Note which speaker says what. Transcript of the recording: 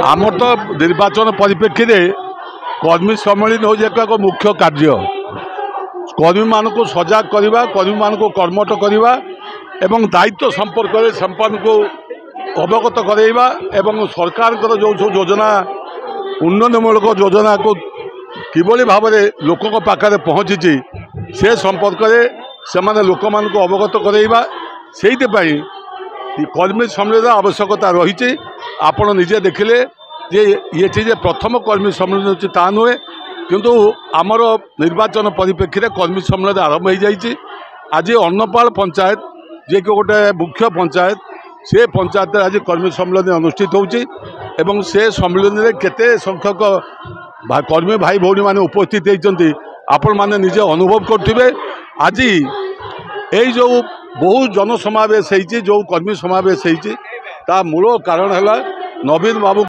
Speaker 1: आमर तो निर्वाचन परिप्रेक्षी में कर्मी सम्मेलन हो एक मुख्य कार्य कर्मी मान को सजग करवा कर्मी मान को कर्मठ करवा एवं दायित्व संपर्क में संपन्न को अवगत करवा एवं सरकार जो सब योजना उन्नयनमूलक योजना को किभली भाव में लोकों पाखे पहुँची से संपर्क में से लोक मान को अवगत करवा से कर्मी सम्मेलन आवश्यकता रही। आपण निजे देखिले जे ये प्रथम कर्मी सम्मेलन होची ता नुहे किंतु आमर निर्वाचन परिप्रेक्षी में कर्मी सम्मेलन आरंभ हो जाइए। आज अन्नपाल पंचायत जे कि गोटे मुख्य पंचायत से पंचायत आज कर्मी सम्मेलन अनुष्ठित होची एवं से सम्मेलन में केते संख्यक कर्मी भाई भौणी माने उपस्थित होती आपण माने निजे अनुभव करथिबे। आज यही जो बहु जनसमावेश होती जो कर्मी समावेश होती ता मूल कारण है नवीन बाबू